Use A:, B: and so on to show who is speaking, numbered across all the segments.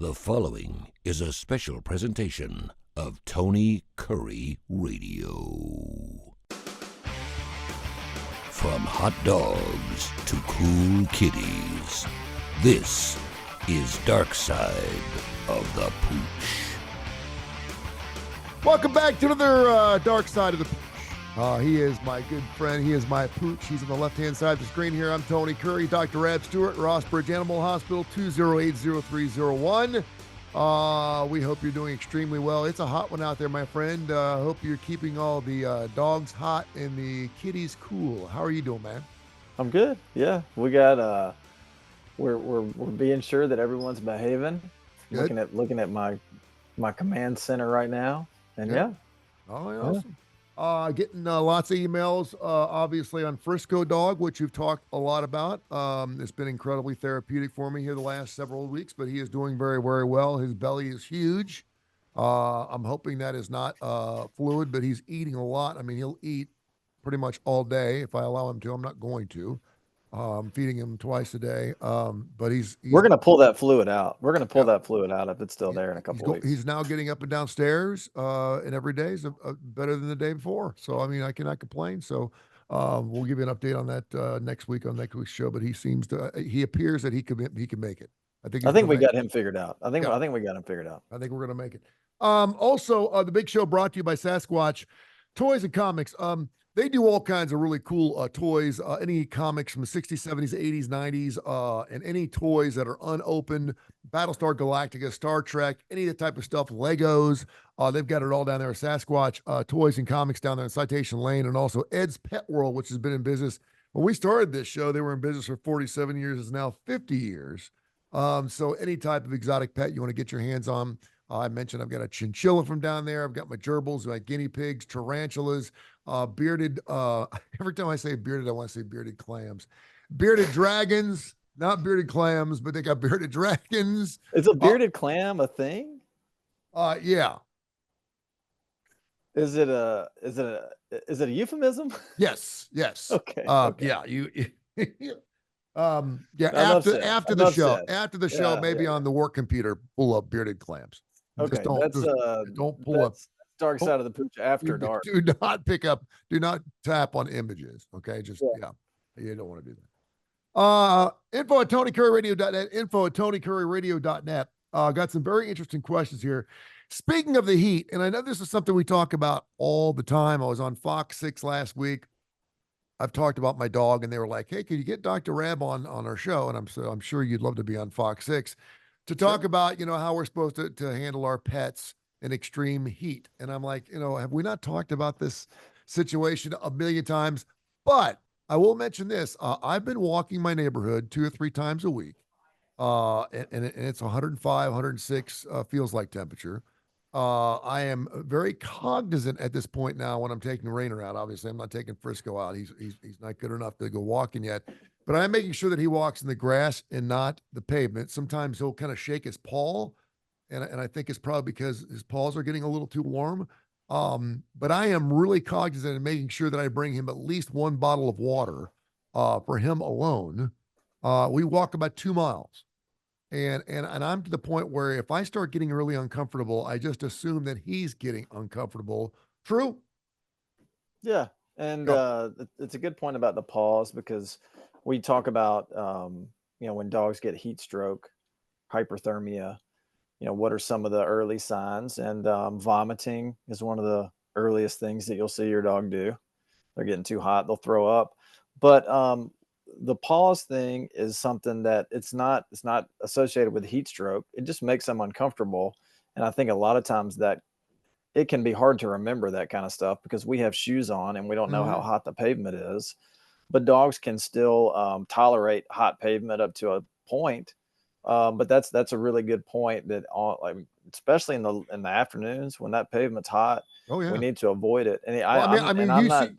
A: The following is a special presentation of Tony Curry Radio. From hot dogs to cool kitties, this is Darkside of the Pooch.
B: Welcome back to another Dark Side of the Pooch. He is my good friend. He is my Pooch. He's on the left-hand side of the screen here. I'm Tony Curry, Dr. Rab Stewart, Rossbridge Animal Hospital, 208-0301. We hope you're doing extremely well. It's a hot one out there, my friend. Hope you're keeping all the dogs hot and the kitties cool. How are you doing, man?
C: I'm good. Yeah, we got we're being sure that everyone's behaving.
B: Good.
C: Looking at my command center right now, and
B: Good.
C: yeah.
B: Oh, yeah, awesome. Getting lots of emails, obviously, on Frisco Dog, which you've talked a lot about. It's been incredibly therapeutic for me here the last several weeks, but he is doing very, very well. His belly is huge. I'm hoping that is not fluid, but he's eating a lot. I mean, he'll eat pretty much all day if I allow him to. I'm not going to. Feeding him twice a day. But he's
C: We're gonna pull that fluid out. We're gonna pull that fluid out if it's still there in a couple weeks.
B: He's now getting up and downstairs, and every day is better than the day before. So I mean, I cannot complain. So we'll give you an update on that next week on next week's show. But he seems to. He appears that he can make it. I think
C: we got him figured out. I think we got him figured out.
B: I think we're gonna make it. Also, the big show brought to you by Sasquatch Toys and Comics. They do all kinds of really cool toys, any comics from the 60s, 70s, 80s, 90s, and any toys that are unopened, Battlestar Galactica, Star Trek, any of the type of stuff, Legos. They've got it all down there at Sasquatch Toys and Comics down there in Citation Lane, and also Ed's Pet World, which has been in business. When we started this show, they were in business for 47 years. It's now 50 years. So any type of exotic pet you want to get your hands on. I mentioned I've got a chinchilla from down there. I've got my gerbils, my guinea pigs, tarantulas, bearded. Every time I say bearded, I want to say bearded clams. Bearded dragons, not bearded clams, but they got bearded dragons.
C: Is a bearded clam a thing?
B: Yeah.
C: Is it a euphemism?
B: Yes.
C: Okay.
B: Yeah. After the show, maybe on the work computer, pull up bearded clams.
C: Okay,
B: don't pull up
C: Dark Side of the Pooch after dark.
B: Do not tap on images. Okay, you don't want to do that. Info at TonyCurryRadio.net. Info at TonyCurryRadio.net. Got some very interesting questions here. Speaking of the heat, and I know this is something we talk about all the time. I was on Fox 6 last week. I've talked about my dog, and they were like, "Hey, could you get Dr. Rab on our show?" And I'm sure you'd love to be on Fox 6 to talk about, how we're supposed to handle our pets in extreme heat. And I'm like, have we not talked about this situation a million times? But I will mention this. I've been walking my neighborhood 2 or 3 times a week, and it's 105, 106 feels like temperature. I am very cognizant at this point now when I'm taking Rainer out. Obviously, I'm not taking Frisco out. He's not good enough to go walking yet. But I'm making sure that he walks in the grass and not the pavement. Sometimes he'll kind of shake his paw, and I think it's probably because his paws are getting a little too warm. But I am really cognizant in making sure that I bring him at least 1 bottle of water for him alone. We walk about 2 miles. And I'm to the point where if I start getting really uncomfortable, I just assume that he's getting uncomfortable. True?
C: Yeah. And it's a good point about the paws, because we talk about, when dogs get heat stroke, hyperthermia, what are some of the early signs? And vomiting is one of the earliest things that you'll see your dog do. They're getting too hot, they'll throw up. But the paws thing is something that it's not associated with heat stroke. It just makes them uncomfortable. And I think a lot of times that it can be hard to remember that kind of stuff because we have shoes on and we don't know how hot the pavement is. But dogs can still tolerate hot pavement up to a point. But that's a really good point that especially in the afternoons when that pavement's hot, we need to avoid it. And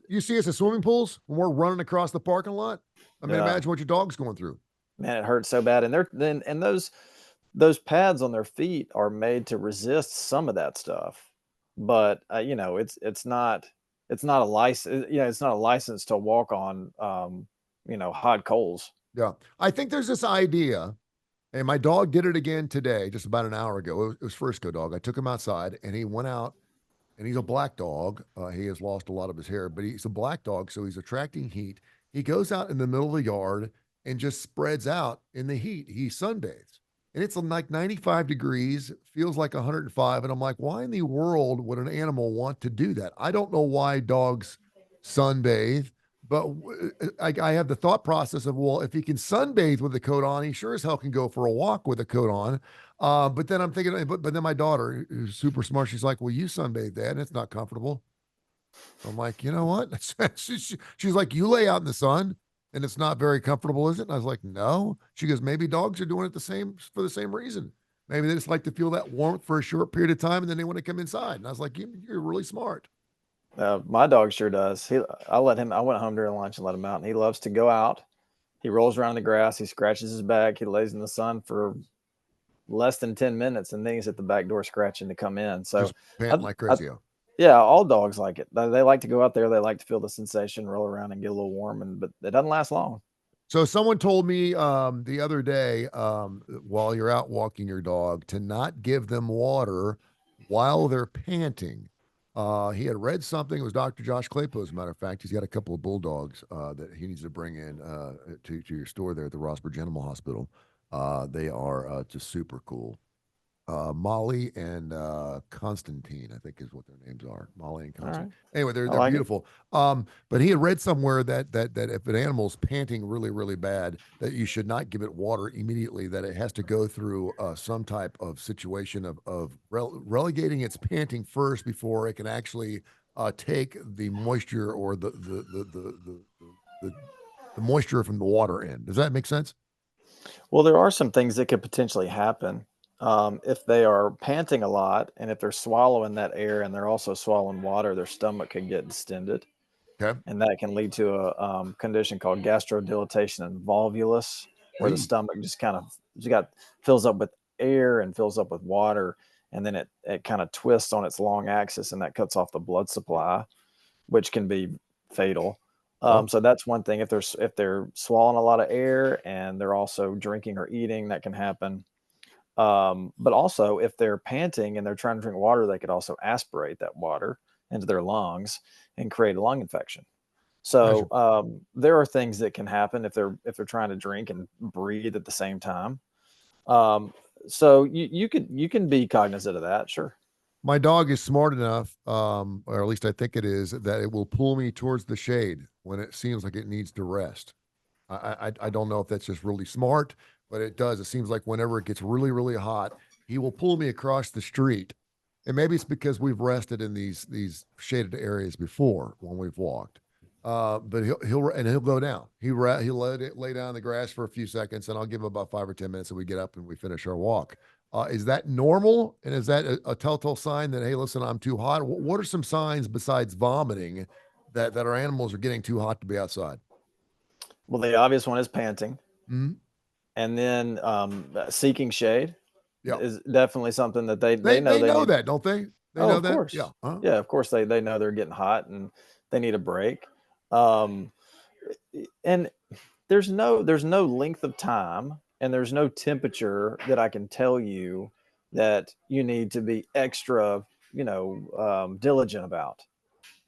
B: you see us at swimming pools when we're running across the parking lot. I mean, imagine what your dog's going through.
C: Man, it hurts so bad. And those pads on their feet are made to resist some of that stuff. But it's not a license. It's not a license to walk on hot coals.
B: Yeah, I think there's this idea Hey, my dog did it again today, just about an hour ago. It was Frisco dog. I took him outside and he went out and he's a black dog. He has lost a lot of his hair, but he's a black dog, so he's attracting heat. He goes out in the middle of the yard and just spreads out in the heat. He sunbathes. And it's like 95 degrees, feels like 105. And I'm like, why in the world would an animal want to do that? I don't know why dogs sunbathe, but I have the thought process of, well, if he can sunbathe with a coat on, he sure as hell can go for a walk with a coat on. But then I'm thinking, but then my daughter, who's super smart, she's like, well, you sunbathe that, and it's not comfortable. I'm like, you know what? She's like, you lay out in the sun, and it's not very comfortable, is it? And I was like, no. She goes, maybe dogs are doing it for the same reason. Maybe they just like to feel that warmth for a short period of time, and then they want to come inside. And I was like, you're really smart.
C: My dog sure does. I went home during lunch and let him out, and he loves to go out. He rolls around in the grass. He scratches his back. He lays in the sun for less than 10 minutes, and then he's at the back door scratching to come in. So
B: just panting like crazy.
C: Yeah, all dogs like it. They like to go out there. They like to feel the sensation, roll around and get a little warm, but it doesn't last long.
B: So someone told me the other day, while you're out walking your dog, to not give them water while they're panting. He had read something. It was Dr. Josh Claypool, as a matter of fact. He's got a couple of bulldogs that he needs to bring in to your store there at the Rossburg Animal Hospital. They are just super cool. Molly and Constantine, I think is what their names are. Molly and Constantine. Right. Anyway, they're like beautiful. But he had read somewhere that if an animal's panting really, really bad, that you should not give it water immediately, that it has to go through some type of situation of relegating its panting first before it can actually take the moisture or the moisture from the water in. Does that make sense?
C: Well, there are some things that could potentially happen. If they are panting a lot and if they're swallowing that air and they're also swallowing water, their stomach could get distended.
B: Okay.
C: And that can lead to a condition called gastrodilation and volvulus, where the stomach just kind of fills up with air and fills up with water. And then it kind of twists on its long axis, and that cuts off the blood supply, which can be fatal. So that's one thing. If they're swallowing a lot of air and they're also drinking or eating, that can happen. But also if they're panting and they're trying to drink water, they could also aspirate that water into their lungs and create a lung infection. So there are things that can happen if they're trying to drink and breathe at the same time. So you can be cognizant of that. Sure.
B: My dog is smart enough, or at least I think it is, that it will pull me towards the shade when it seems like it needs to rest. I don't know if that's just really smart, but it does. It seems like whenever it gets really, really hot, he will pull me across the street. And maybe it's because we've rested in these shaded areas before when we've walked. But he'll go down. He'll lay down in the grass for a few seconds, and I'll give him about 5 or 10 minutes, and we get up and we finish our walk. Is that normal? And is that a telltale sign that, hey, listen, I'm too hot? What are some signs besides vomiting that our animals are getting too hot to be outside?
C: Well, the obvious one is panting.
B: Mm-hmm.
C: And then seeking shade is definitely something that they know.
B: They know that, don't they? They know
C: of
B: that?
C: Course.
B: Yeah.
C: Uh-huh. Yeah, of course they know they're getting hot and they need a break. And there's no length of time and there's no temperature that I can tell you that you need to be extra, diligent about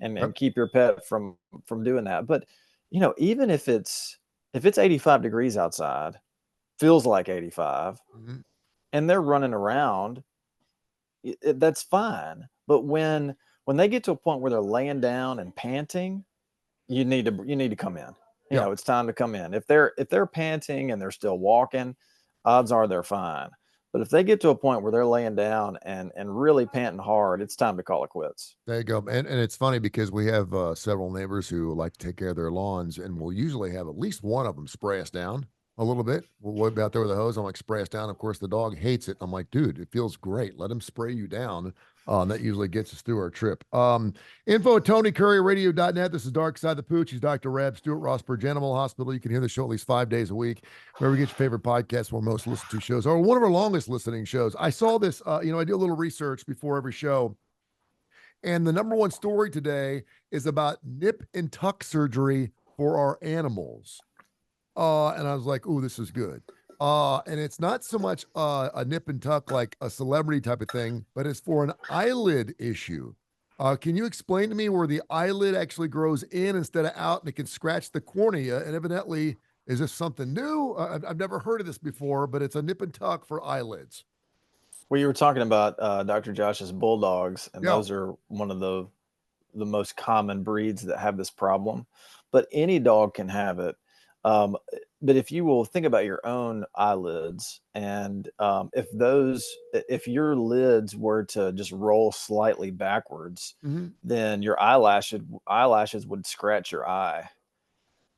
C: and keep your pet from doing that. But, even if it's 85 degrees outside, feels like 85, and they're running around, that's fine. But when they get to a point where they're laying down and panting, you need to come in. You know, it's time to come in. If they're panting and they're still walking, odds are they're fine. But if they get to a point where they're laying down and really panting hard, it's time to call it quits.
B: There you go. And it's funny because we have several neighbors who like to take care of their lawns, and we'll usually have at least one of them spray us down a little bit. We'll be out there with a hose. I'm like, spray us down. Of course, the dog hates it. I'm like, dude, it feels great. Let him spray you down. That usually gets us through our trip. Info at TonyCurryRadio.net. This is Darkside the Pooch. He's Dr. Reb Stewart, Rossburg Animal Hospital. You can hear the show at least 5 days a week. Wherever you get your favorite podcast, where most listened to shows, or one of our longest listening shows. I saw this, I do a little research before every show. And the number one story today is about nip and tuck surgery for our animals. And I was like, ooh, this is good. And it's not so much a nip and tuck like a celebrity type of thing, but it's for an eyelid issue. Can you explain to me where the eyelid actually grows in instead of out, and it can scratch the cornea? And evidently, is this something new? I've never heard of this before, but it's a nip and tuck for eyelids.
C: Well, you were talking about Dr. Josh's bulldogs, and
B: Yeah.
C: those are one of the most common breeds that have this problem. But any dog can have it. But if you will think about your own eyelids, and if your lids were to just roll slightly backwards, then your eyelashes would scratch your eye,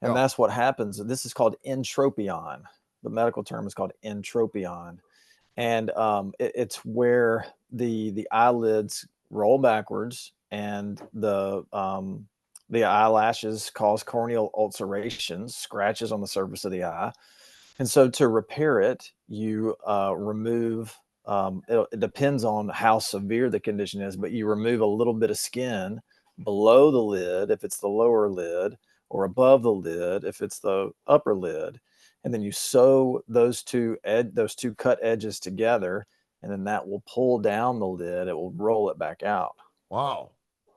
C: and
B: Yeah.
C: that's what happens. This is called entropion. The medical term is called entropion, and it's where the eyelids roll backwards, and the eyelashes cause corneal ulcerations, scratches on the surface of the eye. And so to repair it, you remove, it depends on how severe the condition is, but you remove a little bit of skin below the lid if it's the lower lid, or above the lid if it's the upper lid. And then you sew those two cut edges together, and then that will pull down the lid. It will roll it back out.
B: Wow.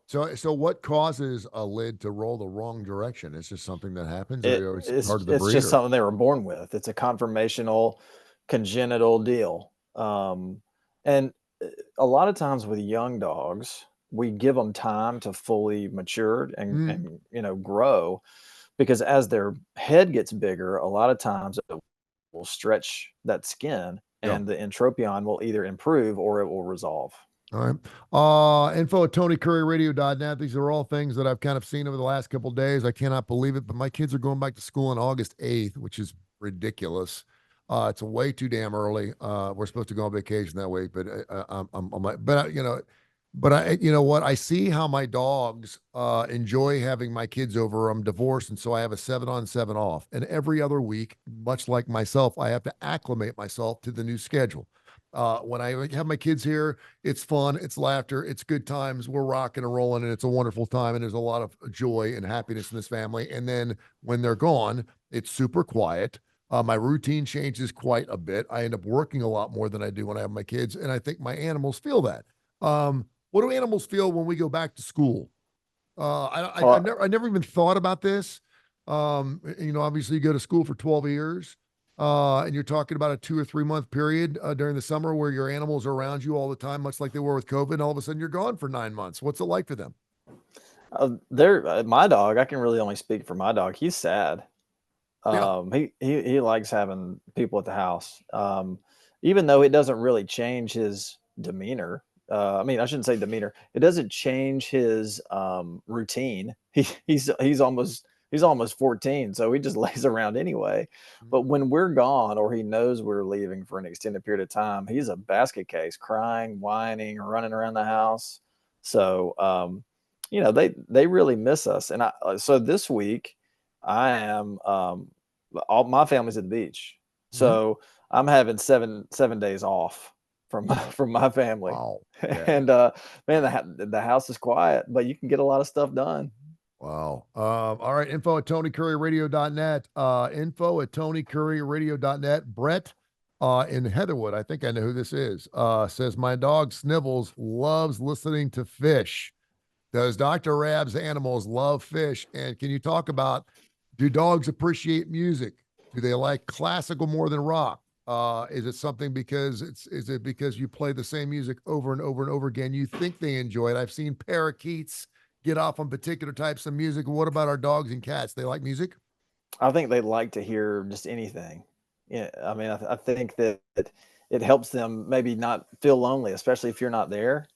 B: So what causes a lid to roll the wrong direction? It's just something that happens, or it's part of the
C: It's
B: breed?
C: just something they were born with. It's a conformational, congenital deal. And a lot of times with young dogs, we give them time to fully mature and grow, because as their head gets bigger, a lot of times it will stretch that skin,
B: Yeah.
C: and the entropion will either improve or it will resolve.
B: All right. Info at TonyCurryRadio.net. These are all things that I've kind of seen over the last couple of days. I cannot believe it, but my kids are going back to school on August 8th, which is ridiculous. It's way too damn early. We're supposed to go on vacation that week, but you know what? I see how my dogs enjoy having my kids over. I'm divorced, and so I have a 7 on 7 off. And every other week, much like myself, I have to acclimate myself to the new schedule. When I have my kids here, it's fun, it's laughter, it's good times. We're rocking and rolling, and it's a wonderful time. And there's a lot of joy and happiness in this family. And then when they're gone, it's super quiet. My routine changes quite a bit. I end up working a lot more than I do when I have my kids. And I think my animals feel that. What do animals feel when we go back to school? I never even thought about this. Obviously you go to school for 12 years. And you're talking about a 2 or 3 month period during the summer where your animals are around you all the time, much like they were with COVID. And all of a sudden you're gone for 9 months. What's it like for them?
C: My dog, I can really only speak for my dog. He's sad.
B: Yeah.
C: He likes having people at the house. Even though it doesn't really change his demeanor. I mean, I shouldn't say demeanor. It doesn't change his routine. He's almost 14, so he just lays around anyway. But when we're gone, or he knows we're leaving for an extended period of time, he's a basket case, crying, whining, running around the house. So they really miss us. And so this week I am all my family's at the beach, so I'm having seven days off from my family.
B: Wow. Yeah.
C: And man, the house is quiet, but you can get a lot of stuff done.
B: Wow. All right. Info at TonyCurryRadio.net. Info at TonyCurryRadio.net. Brett in Heatherwood, I think I know who this is, says, my dog Snivels loves listening to Phish. Does Dr. Rab's animals love Phish? And can you talk about, do dogs appreciate music? Do they like classical more than rock? Is it something because is it because you play the same music over and over and over again? You think they enjoy it. I've seen parakeets get off on particular types of music. What about our dogs and cats? They like music?
C: I think they like to hear just anything. Yeah, I mean, I think that it helps them maybe not feel lonely, especially if you're not there.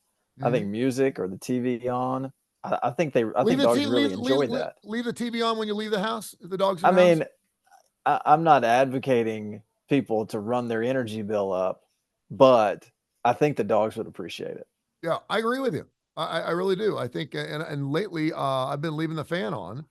C: I think music or the TV on. I think dogs really enjoy that.
B: Leave the TV on when you leave the house. If the dogs.
C: I mean, I'm not advocating people to run their energy bill up, but I think the dogs would appreciate it.
B: Yeah, I agree with you. I really do. I think, and lately I've been leaving the fan on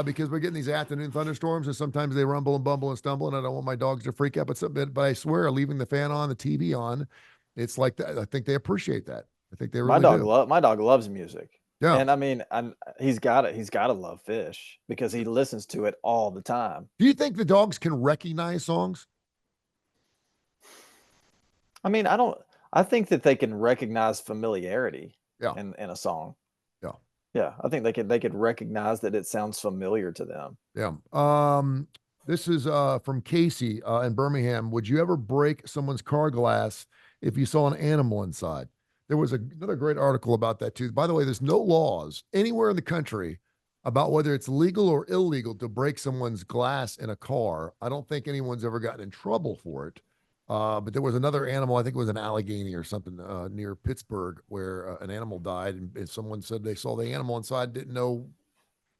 B: because we're getting these afternoon thunderstorms, and sometimes they rumble and bumble and stumble, and I don't want my dogs to freak out. But I swear, leaving the fan on, the TV on, it's like that. I think they appreciate that. I think they really do.
C: My dog loves music.
B: Yeah.
C: And I mean, he's got to love Phish because he listens to it all the time.
B: Do you think the dogs can recognize songs?
C: I mean, I think that they can recognize familiarity
B: Yeah.
C: in a song.
B: Yeah.
C: Yeah. I think they could recognize that it sounds familiar to them.
B: Yeah. This is from Casey in Birmingham. Would you ever break someone's car glass if you saw an animal inside? There was another great article about that too. By the way, there's no laws anywhere in the country about whether it's legal or illegal to break someone's glass in a car. I don't think anyone's ever gotten in trouble for it. But there was another animal, I think it was an Allegheny or something near Pittsburgh, where an animal died, and someone said they saw the animal inside, didn't know.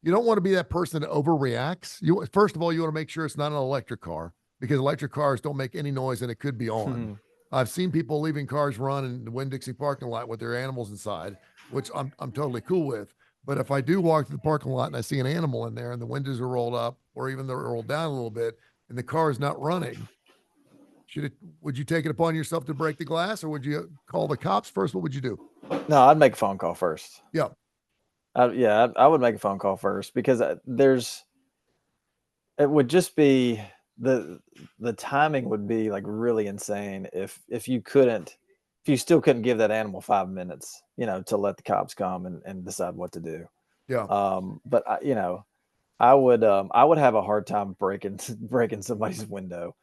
B: You don't want to be that person that overreacts. First of all, you want to make sure it's not an electric car, because electric cars don't make any noise and it could be on. I've seen people leaving cars run in the Winn-Dixie parking lot with their animals inside, which I'm totally cool with. But if I do walk to the parking lot and I see an animal in there and the windows are rolled up or even they're rolled down a little bit and the car is not running, would you take it upon yourself to break the glass, or would you call the cops first? What would you do?
C: No, I'd make a phone call first.
B: Yeah.
C: I would make a phone call first, because it would just be the timing would be like really insane if you still couldn't give that animal 5 minutes, to let the cops come and decide what to do.
B: Yeah.
C: But I would have a hard time breaking somebody's window.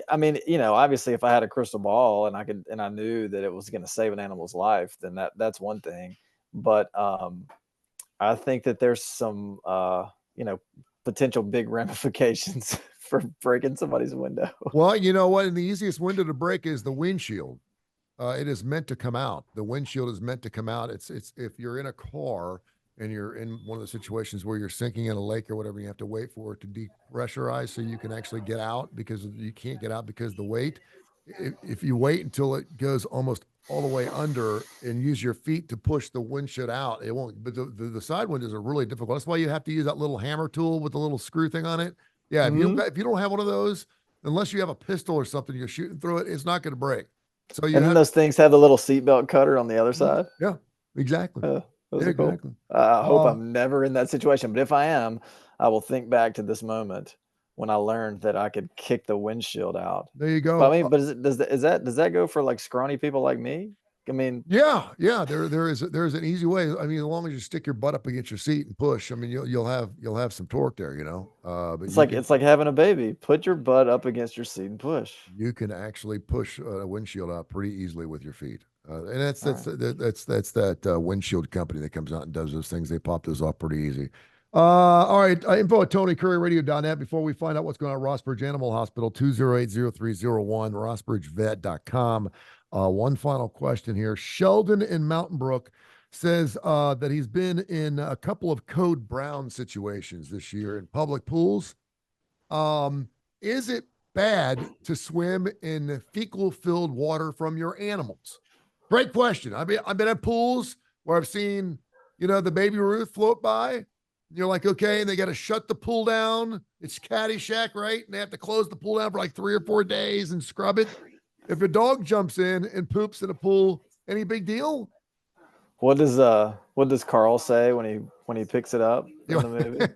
C: I mean, obviously if I had a crystal ball and I knew that it was going to save an animal's life, then that's one thing. But I think that there's some potential big ramifications for breaking somebody's window.
B: Well, you know what? And the easiest window to break is the windshield. It is meant to come out. The windshield is meant to come out. It's if you're in a car and you're in one of the situations where you're sinking in a lake or whatever, you have to wait for it to depressurize so you can actually get out, because you can't get out because of the weight. If you wait until it goes almost all the way under and use your feet to push the windshield out, it won't. But the side windows are really difficult. That's why you have to use that little hammer tool with the little screw thing on it. Yeah, if you don't have one of those, unless you have a pistol or something, you're shooting through it, it's not going to break. So
C: then those things have the little seatbelt cutter on the other side.
B: Yeah, exactly.
C: Those are cool. I hope I'm never in that situation, but if I am, I will think back to this moment when I learned that I could kick the windshield out.
B: There you go.
C: But I mean, does that go for like scrawny people like me? I mean,
B: yeah. There's an easy way. I mean, as long as you stick your butt up against your seat and push, I mean, you'll have some torque there, But
C: it's like having a baby. Put your butt up against your seat and push.
B: You can actually push a windshield out pretty easily with your feet, and that's that windshield company that comes out and does those things. They pop those off pretty easy. All right, info at TonyCurryRadio.net. Before we find out what's going on at Rossbridge Animal Hospital, 208-0301, RossbridgeVet.com. One final question here. Sheldon in Mountain Brook says that he's been in a couple of code brown situations this year in public pools. Is it bad to swim in fecal-filled water from your animals? Great question. I've been at pools where I've seen, the baby Ruth float by. You're like, okay, and they got to shut the pool down. It's Caddyshack, right? And they have to close the pool down for like 3 or 4 days and scrub it. If a dog jumps in and poops in a pool, any big deal?
C: What does Carl say when he picks it up in the movie?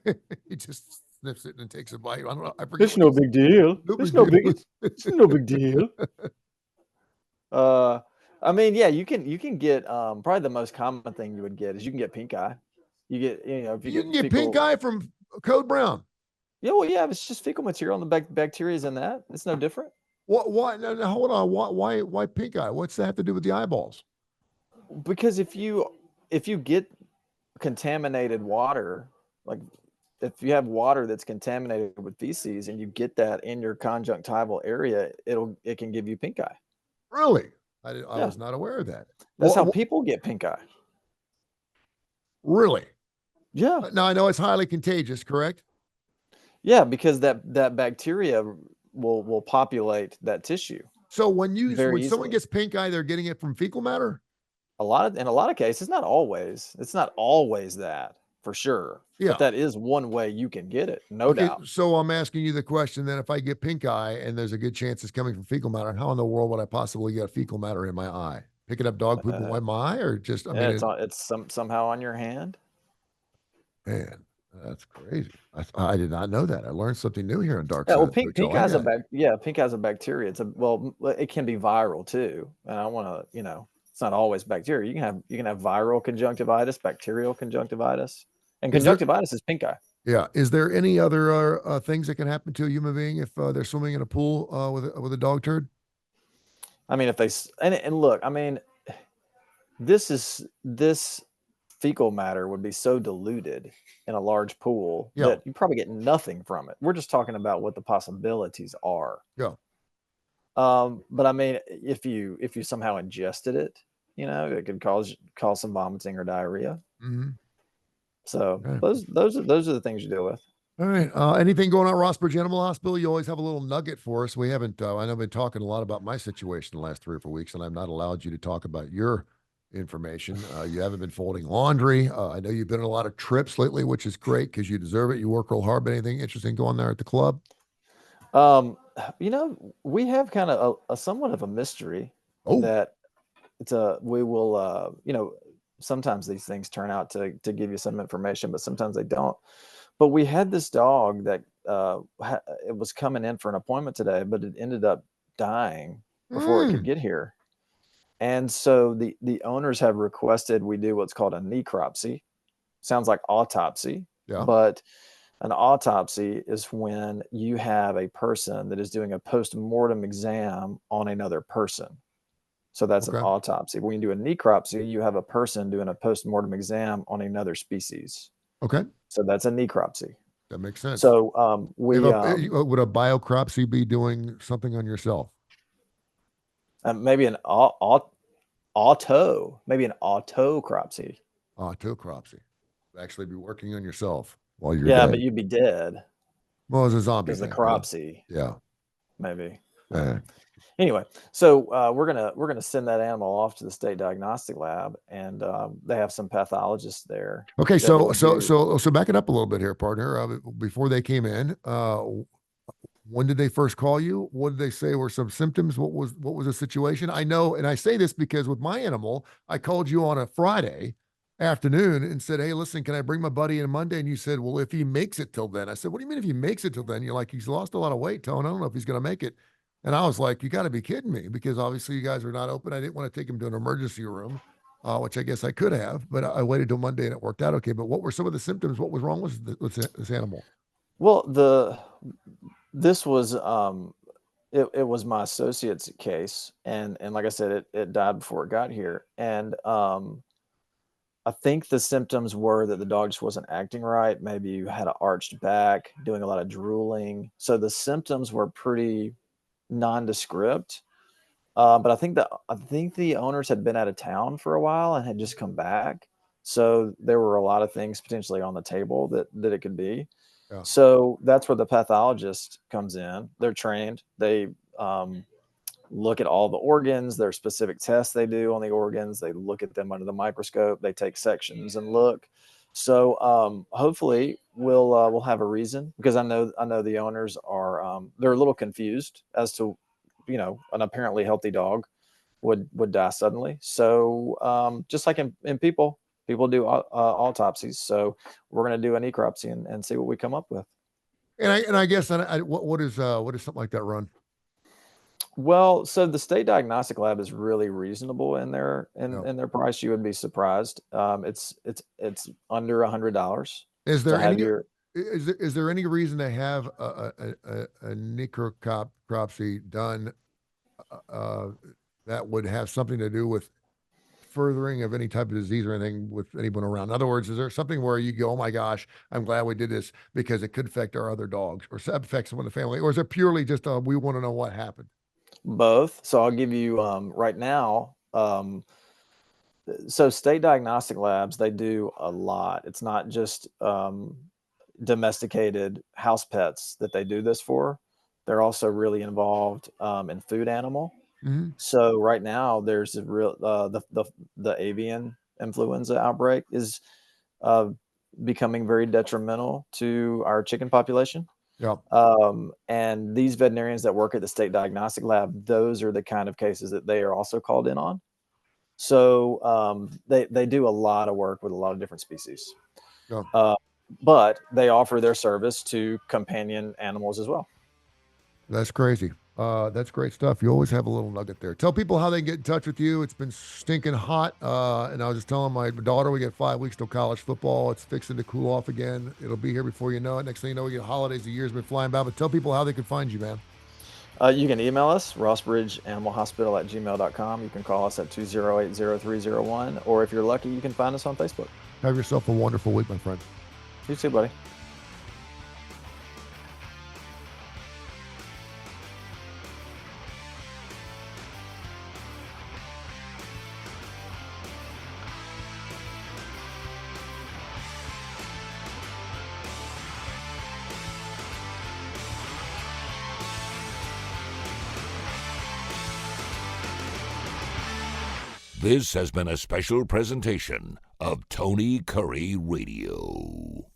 B: He just sniffs it and takes a bite. I don't know. I forget.
C: It's no big deal. It's no big deal. I mean, yeah, you can get probably the most common thing you would get is you can get pink eye. You get, if you
B: can get pink eye from code brown.
C: Yeah, well, yeah, it's just fecal material, and the bacteria is in that. It's no different.
B: Why? No, hold on. Why pink eye? What's that have to do with the eyeballs?
C: Because if you get contaminated water, like if you have water that's contaminated with feces and you get that in your conjunctival area, it can give you pink eye.
B: Really? I was not aware of that.
C: That's how people get pink eye.
B: Really?
C: Yeah.
B: Now I know it's highly contagious, correct?
C: Yeah, because that bacteria will populate that tissue.
B: So when someone gets pink eye, they're getting it from fecal matter?
C: In a lot of cases, not always. It's not always that, for sure.
B: Yeah.
C: But that is one way you can get it, no doubt.
B: So I'm asking you the question then, if I get pink eye and there's a good chance it's coming from fecal matter, how in the world would I possibly get fecal matter in my eye? Picking up dog poop in my eye, or just
C: it's somehow on your hand.
B: Man. That's crazy. I did not know that. I learned something new here in
C: Yeah,
B: Darkside.
C: well,
B: of
C: pink
B: Pooch. I
C: pink
B: like
C: has a
B: that.
C: pink has a bacteria. It's it can be viral too. And I want to, it's not always bacteria. You can have viral conjunctivitis, bacterial conjunctivitis, and
B: Is there?
C: conjunctivitis is pink eye.
B: Yeah. Is there any other things that can happen to a human being if they're swimming in a pool with a dog turd?
C: I mean, if they and look, I mean, this fecal matter would be so diluted in a large pool
B: Yeah.
C: that you probably get nothing from it. We're just talking about what the possibilities are.
B: Yeah.
C: But I mean, if you somehow ingested it, it could cause some vomiting or diarrhea.
B: Mm-hmm.
C: So
B: Okay.
C: those are the things you deal with.
B: All right. Anything going on at Rossbridge Animal Hospital? You always have a little nugget for us. We haven't. I know I've been talking a lot about my situation the last 3 or 4 weeks, and I've not allowed you to talk about your information. You haven't been folding laundry. I know you've been on a lot of trips lately, which is great because you deserve it. You work real hard. But anything interesting going there at the club?
C: We have kind of a somewhat of a mystery
B: Oh,
C: that we will sometimes these things turn out to give you some information, but sometimes they don't. But we had this dog that it was coming in for an appointment today, but it ended up dying before it could get here. And so the owners have requested we do what's called a necropsy. Sounds like autopsy,
B: yeah.
C: but an autopsy is when you have a person that is doing a post-mortem exam on another person. So that's an
B: Okay.
C: autopsy. When you do a necropsy, you have a person doing a post-mortem exam on another species.
B: Okay.
C: So that's a necropsy.
B: That makes sense.
C: So would
B: a biocropsy be doing something on yourself?
C: maybe an maybe an autocropsy.
B: Autocropsy. Actually be working on yourself while you're
C: Yeah,
B: dead.
C: but you'd be dead.
B: Well, it's a zombie
C: Because the
B: thing.
C: cropsy.
B: Yeah.
C: Maybe. Anyway, so we're gonna send that animal off to the state diagnostic lab, and they have some pathologists there.
B: Okay, so back it up a little bit here, partner. Before they came in, when did they first call you? What did they say were some symptoms? What was the situation? I know, and I say this because with my animal, I called you on a Friday afternoon and said, "Hey, listen, can I bring my buddy in Monday?" And you said, "Well, if he makes it till then." I said, "What do you mean if he makes it till then?" You're like, "He's lost a lot of weight, Tone. I don't know if he's going to make it." And I was like, "You got to be kidding me," because obviously you guys are not open. I didn't want to take him to an emergency room, which I guess I could have, but I waited till Monday and it worked out okay. But what were some of the symptoms? What was wrong with this animal?
C: Well, this was it was my associate's case, and like I said, it died before it got here, and I think the symptoms were that the dog just wasn't acting right. Maybe you had an arched back, doing a lot of drooling. So the symptoms were pretty nondescript. But I think the owners had been out of town for a while and had just come back. So there were a lot of things potentially on the table that it could be.
B: Yeah.
C: So that's where the pathologist comes in. They're trained. They look at all the organs. There are specific tests they do on the organs. They look at them under the microscope. They take sections and look. So hopefully we'll have a reason, because I know the owners are they're a little confused as to an apparently healthy dog would die suddenly. So just like in people do autopsies. So we're going to do a necropsy and see what we come up with.
B: And I guess what is something like that run?
C: Well, so the state diagnostic lab is really reasonable in their
B: Yeah.
C: in their price. You would be surprised. It's under $100.
B: Is there any
C: your
B: is there any reason to have a necropsy done that would have something to do with furthering of any type of disease or anything with anyone around? In other words, is there something where you go, "Oh my gosh, I'm glad we did this because it could affect our other dogs or affect someone in the family," or is it purely just we want to know what happened?
C: both. So I'll give you right now. So state diagnostic labs, they do a lot. It's not just domesticated house pets that they do this for. They're also really involved in food animal.
B: Mm-hmm.
C: So right now there's a real the avian influenza outbreak is becoming very detrimental to our chicken population.
B: Yeah.
C: And these veterinarians that work at the state diagnostic lab, those are the kind of cases that they are also called in on. So they do a lot of work with a lot of different species.
B: Yeah.
C: but they offer their service to companion animals as well.
B: That's crazy. That's great stuff. You always have a little nugget there. Tell people how they can get in touch with you. It's been stinking hot. And I was just telling my daughter, we get 5 weeks till college football. It's fixing to cool off again. It'll be here before you know it. Next thing you know, we get holidays. The year's been flying by. But tell people how they can find you, man.
C: You can email us, rossbridgeanimalhospital@gmail.com. You can call us at 208-0301. Or if you're lucky, you can find us on Facebook.
B: Have yourself a wonderful week, my friend.
C: You too, buddy.
A: This has been a special presentation of Tony Curry Radio.